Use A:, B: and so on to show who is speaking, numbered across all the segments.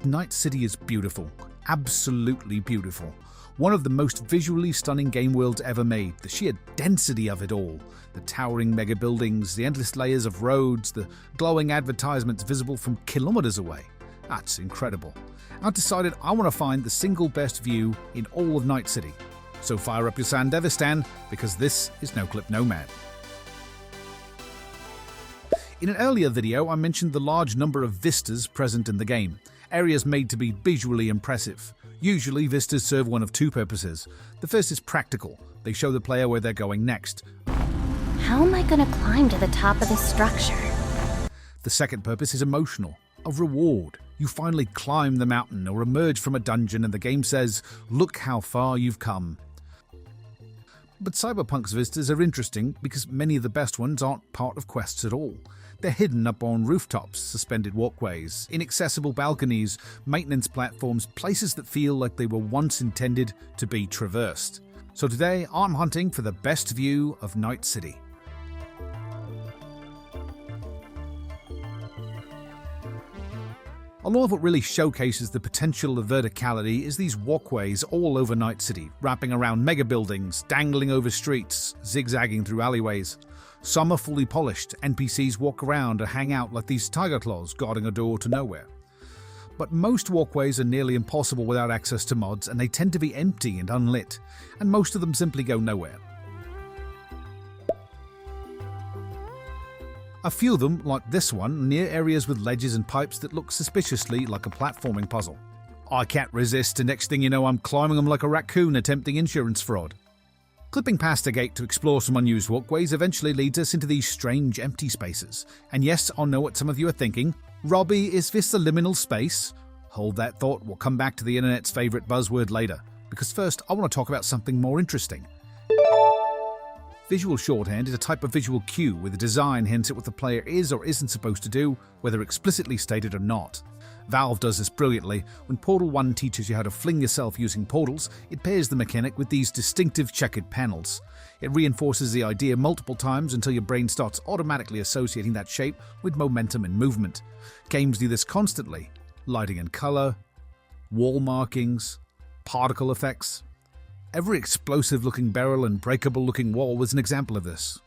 A: Night City is beautiful, absolutely beautiful. One of the most visually stunning game worlds ever made, the sheer density of it all. The towering mega buildings, the endless layers of roads, the glowing advertisements visible from kilometers away. That's incredible. I've decided I want to find the single best view in all of Night City. So fire up your Sandevistan, because this is NoClip Nomad. In an earlier video, I mentioned the large number of vistas present in the game, areas made to be visually impressive. Usually, vistas serve one of two purposes. The first is practical. They show the player where they're going next.
B: How am I going to climb to the top of this structure?
A: The second purpose is emotional, a reward. You finally climb the mountain or emerge from a dungeon and the game says, look how far you've come. But Cyberpunk's vistas are interesting because many of the best ones aren't part of quests at all. They're hidden up on rooftops, suspended walkways, inaccessible balconies, maintenance platforms, places that feel like they were once intended to be traversed. So today, I'm hunting for the best view of Night City. A lot of what really showcases the potential of verticality is these walkways all over Night City, wrapping around mega buildings, dangling over streets, zigzagging through alleyways. Some are fully polished, NPCs walk around or hang out like these tiger claws guarding a door to nowhere. But most walkways are nearly impossible without access to mods, and they tend to be empty and unlit, and most of them simply go nowhere. A few of them, like this one, near areas with ledges and pipes that look suspiciously like a platforming puzzle. I can't resist, and next thing you know I'm climbing them like a raccoon attempting insurance fraud. Clipping past a gate to explore some unused walkways eventually leads us into these strange empty spaces. And yes, I know what some of you are thinking. Robbie, is this a liminal space? Hold that thought, we'll come back to the internet's favourite buzzword later. Because first, I want to talk about something more interesting. Visual shorthand is a type of visual cue where the design hints at what the player is or isn't supposed to do, whether explicitly stated or not. Valve does this brilliantly. When Portal 1 teaches you how to fling yourself using portals, it pairs the mechanic with these distinctive checkered panels. It reinforces the idea multiple times until your brain starts automatically associating that shape with momentum and movement. Games do this constantly. Lighting and color, wall markings, particle effects. Every explosive-looking barrel and breakable-looking wall was an example of this.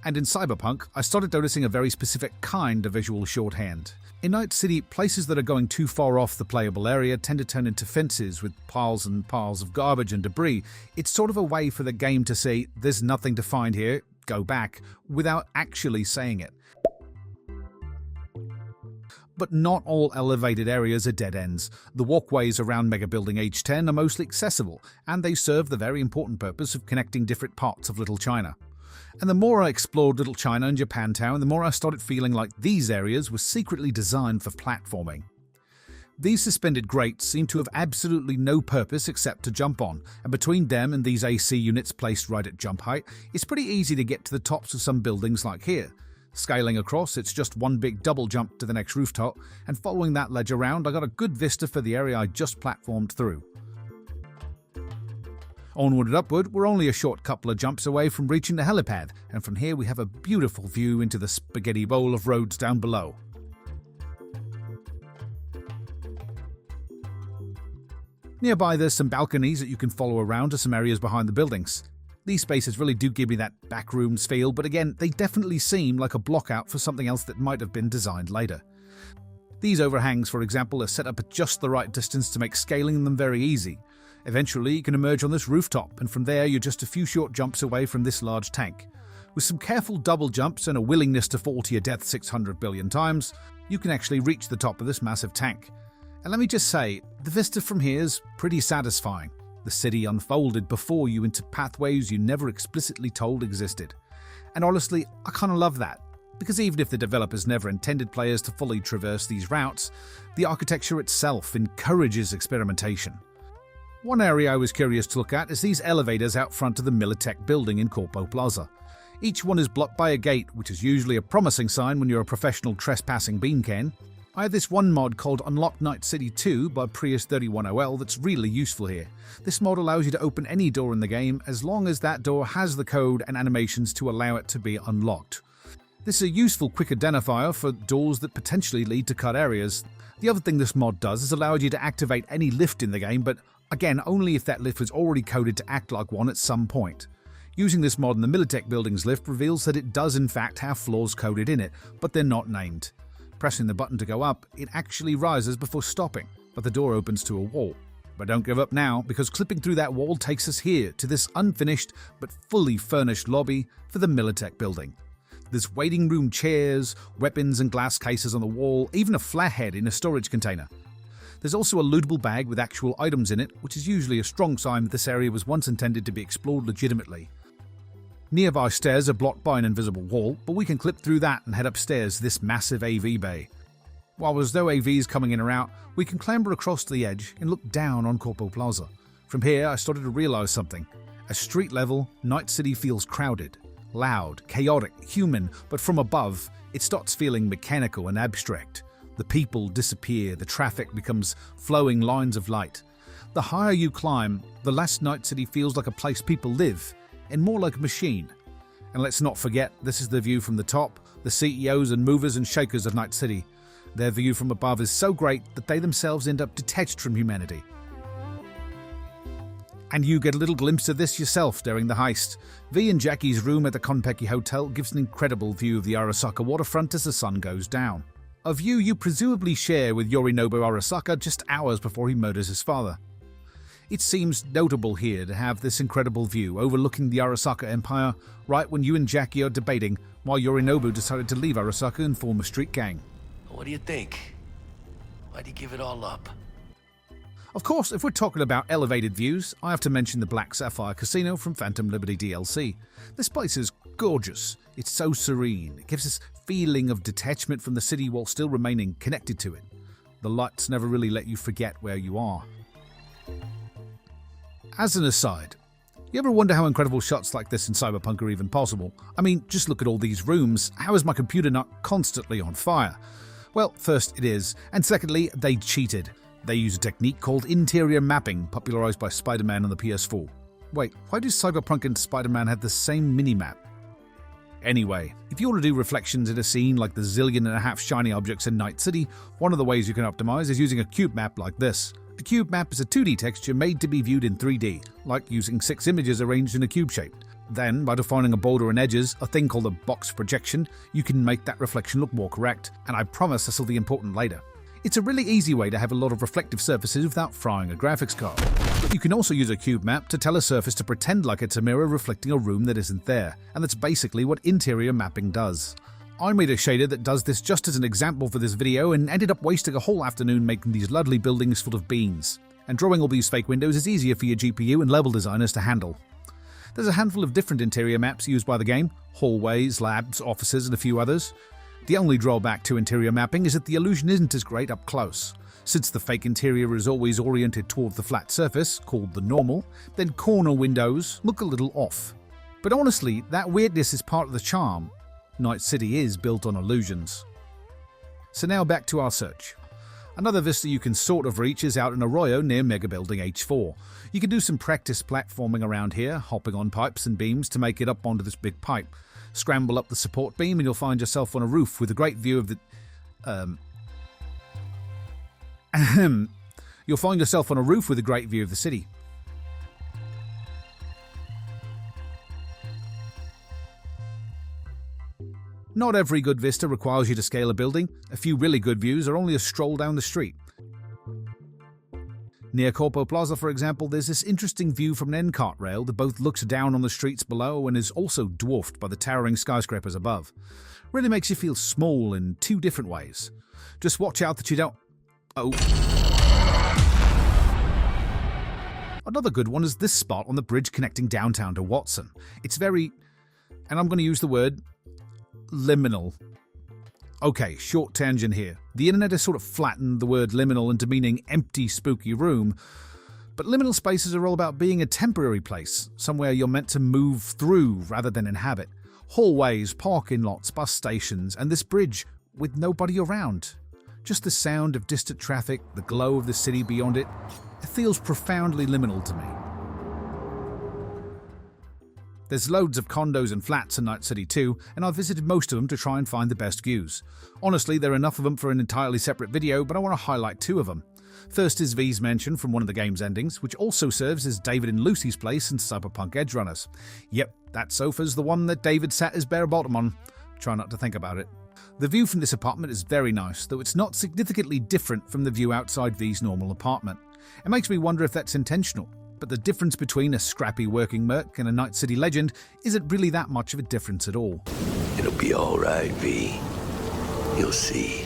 A: And in Cyberpunk, I started noticing a very specific kind of visual shorthand. In Night City, places that are going too far off the playable area tend to turn into fences with piles and piles of garbage and debris. It's sort of a way for the game to say, there's nothing to find here, go back, without actually saying it. But not all elevated areas are dead ends. The walkways around Mega Building H10 are mostly accessible, and they serve the very important purpose of connecting different parts of Little China. And the more I explored Little China and Japantown, the more I started feeling like these areas were secretly designed for platforming. These suspended grates seem to have absolutely no purpose except to jump on, and between them and these AC units placed right at jump height, it's pretty easy to get to the tops of some buildings like here. Scaling across, it's just one big double jump to the next rooftop, and following that ledge around, I got a good vista for the area I just platformed through. Onward and upward, we're only a short couple of jumps away from reaching the helipad, and from here we have a beautiful view into the spaghetti bowl of roads down below. Nearby there's some balconies that you can follow around to some areas behind the buildings. These spaces really do give me that backrooms feel, but again, they definitely seem like a blockout for something else that might have been designed later. These overhangs, for example, are set up at just the right distance to make scaling them very easy. Eventually, you can emerge on this rooftop, and from there you're just a few short jumps away from this large tank. With some careful double jumps and a willingness to fall to your death 600 billion times, you can actually reach the top of this massive tank. And let me just say, the vista from here is pretty satisfying. The city unfolded before you into pathways you never explicitly told existed. And honestly, I kinda love that, because even if the developers never intended players to fully traverse these routes, the architecture itself encourages experimentation. One area I was curious to look at is these elevators out front of the Militech Building in Plaza. Each one is blocked by a gate, which is usually a promising sign when you're a professional trespassing bean can. I have this one mod called Unlock Night City 2 by Prius31OL that's really useful here. This mod allows you to open any door in the game as long as that door has the code and animations to allow it to be unlocked. This is a useful quick identifier for doors that potentially lead to cut areas. The other thing this mod does is allow you to activate any lift in the game, but again, only if that lift was already coded to act like one at some point. Using this mod in the Militech Building's lift reveals that it does in fact have floors coded in it, but they're not named. Pressing the button to go up, it actually rises before stopping, but the door opens to a wall. But don't give up now, because clipping through that wall takes us here to this unfinished but fully furnished lobby for the Militech Building. There's waiting room chairs, weapons and glass cases on the wall, even a flathead in a storage container. There's also a lootable bag with actual items in it, which is usually a strong sign that this area was once intended to be explored legitimately. Nearby stairs are blocked by an invisible wall, but we can clip through that and head upstairs to this massive AV bay. While there's no AVs coming in or out, we can clamber across to the edge and look down on Corpo Plaza. From here, I started to realise something. At street level, Night City feels crowded, loud, chaotic, human, but from above, it starts feeling mechanical and abstract. The people disappear, the traffic becomes flowing lines of light. The higher you climb, the less Night City feels like a place people live, and more like a machine. And let's not forget, this is the view from the top, the CEOs and movers and shakers of Night City. Their view from above is so great that they themselves end up detached from humanity. And you get a little glimpse of this yourself during the heist. V and Jackie's room at the Konpeki Hotel gives an incredible view of the Arasaka waterfront as the sun goes down. A view you presumably share with Yorinobu Arasaka just hours before he murders his father. It seems notable here to have this incredible view overlooking the Arasaka Empire right when you and Jackie are debating while Yorinobu decided to leave Arasaka and form a street gang.
C: What do you think? Why'd you give it all up?
A: Of course, if we're talking about elevated views, I have to mention the Black Sapphire Casino from Phantom Liberty DLC. This place is gorgeous. It's so serene. It gives this feeling of detachment from the city while still remaining connected to it. The lights never really let you forget where you are. As an aside, you ever wonder how incredible shots like this in Cyberpunk are even possible? I mean, just look at all these rooms. How is my computer not constantly on fire? Well, first it is, and secondly, they cheated. They use a technique called interior mapping, popularized by Spider-Man on the PS4. Wait, why do Cyberpunk and Spider-Man have the same mini-map? Anyway, if you want to do reflections in a scene like the zillion and a half shiny objects in Night City, one of the ways you can optimize is using a cube map like this. A cube map is a 2D texture made to be viewed in 3D, like using 6 images arranged in a cube shape. Then, by defining a border and edges, a thing called a box projection, you can make that reflection look more correct, and I promise this will be important later. It's a really easy way to have a lot of reflective surfaces without frying a graphics card. But you can also use a cube map to tell a surface to pretend like it's a mirror reflecting a room that isn't there, and that's basically what interior mapping does. I made a shader that does this just as an example for this video and ended up wasting a whole afternoon making these lovely buildings full of beans. And drawing all these fake windows is easier for your GPU and level designers to handle. There's a handful of different interior maps used by the game: hallways, labs, offices, and a few others. The only drawback to interior mapping is that the illusion isn't as great up close. Since the fake interior is always oriented toward the flat surface, called the normal, then corner windows look a little off. But honestly, that weirdness is part of the charm. Night City is built on illusions. So now back to our search. Another vista you can sort of reach is out in Arroyo near Mega Building H4. You can do some practice platforming around here, hopping on pipes and beams to make it up onto this big pipe. Scramble up the support beam and you'll find yourself on a roof with a great view of the... You'll find yourself on a roof with a great view of the city. Not every good vista requires you to scale a building. A few really good views are only a stroll down the street. Near Corpo Plaza, for example, there's this interesting view from an end cart rail that both looks down on the streets below and is also dwarfed by the towering skyscrapers above. Really makes you feel small in 2 different ways. Just watch out that you don't... Oh. Another good one is this spot on the bridge connecting downtown to Watson. It's very... and I'm going to use the word... liminal. Okay, short tangent here. The internet has sort of flattened the word liminal into meaning empty, spooky room, but liminal spaces are all about being a temporary place, somewhere you're meant to move through rather than inhabit. Hallways, parking lots, bus stations, and this bridge with nobody around. Just the sound of distant traffic, the glow of the city beyond it. It feels profoundly liminal to me. There's loads of condos and flats in Night City too, and I've visited most of them to try and find the best views. Honestly, there are enough of them for an entirely separate video, but I want to highlight two of them. First is V's mention from one of the game's endings, which also serves as David and Lucy's place in Cyberpunk Edge Runners. Yep, that sofa's the one that David sat his bare bottom on. Try not to think about it. The view from this apartment is very nice, though it's not significantly different from the view outside V's normal apartment. It makes me wonder if that's intentional, but the difference between a scrappy working merc and a Night City legend isn't really that much of a difference at all.
C: It'll be all right, V. You'll see.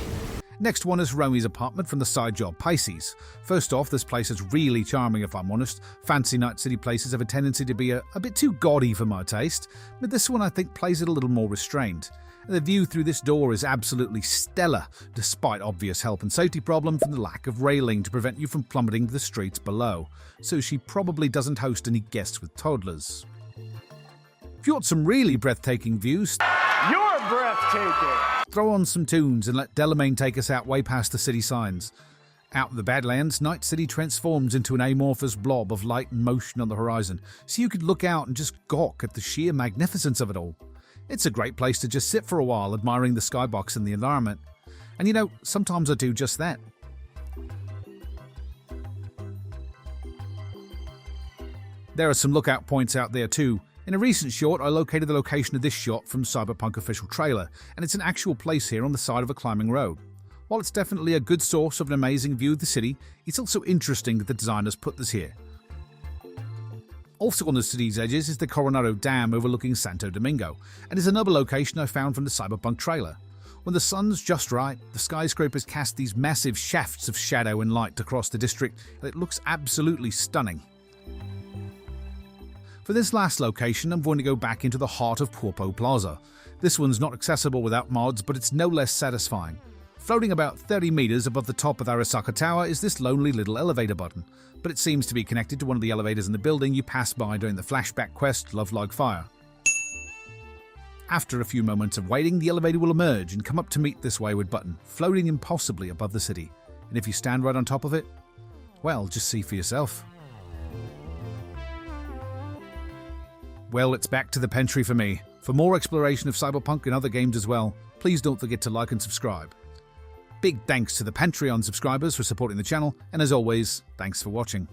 A: Next one is Romy's apartment from the side job Pisces. First off, this place is really charming if I'm honest. Fancy Night City places have a tendency to be a bit too gaudy for my taste, but this one I think plays it a little more restrained. The view through this door is absolutely stellar, despite obvious health and safety problems from the lack of railing to prevent you from plummeting to the streets below, so she probably doesn't host any guests with toddlers. If you want some really breathtaking views,
D: You're breathtaking!
A: throw on some tunes and let Delamain take us out way past the city signs. Out in the Badlands, Night City transforms into an amorphous blob of light and motion on the horizon, so you could look out and just gawk at the sheer magnificence of it all. It's a great place to just sit for a while admiring the skybox and the environment. And you know, sometimes I do just that. There are some lookout points out there too. In a recent short, I located the location of this shot from Cyberpunk official trailer, and it's an actual place here on the side of a climbing road. While it's definitely a good source of an amazing view of the city, it's also interesting that the designers put this here. Also on the city's edges is the Coronado Dam overlooking Santo Domingo, and is another location I found from the Cyberpunk trailer. When the sun's just right, the skyscrapers cast these massive shafts of shadow and light across the district, and it looks absolutely stunning. For this last location, I'm going to go back into the heart of Puerto Plaza. This one's not accessible without mods, but it's no less satisfying. Floating about 30 meters above the top of Arasaka Tower is this lonely little elevator button, but it seems to be connected to one of the elevators in the building you pass by during the flashback quest Love Like Fire. After a few moments of waiting, the elevator will emerge and come up to meet this wayward button, floating impossibly above the city. And if you stand right on top of it, well, just see for yourself. Well, it's back to the pantry for me. For more exploration of Cyberpunk and other games as well, please don't forget to like and subscribe. Big thanks to the Patreon subscribers for supporting the channel, and as always, thanks for watching.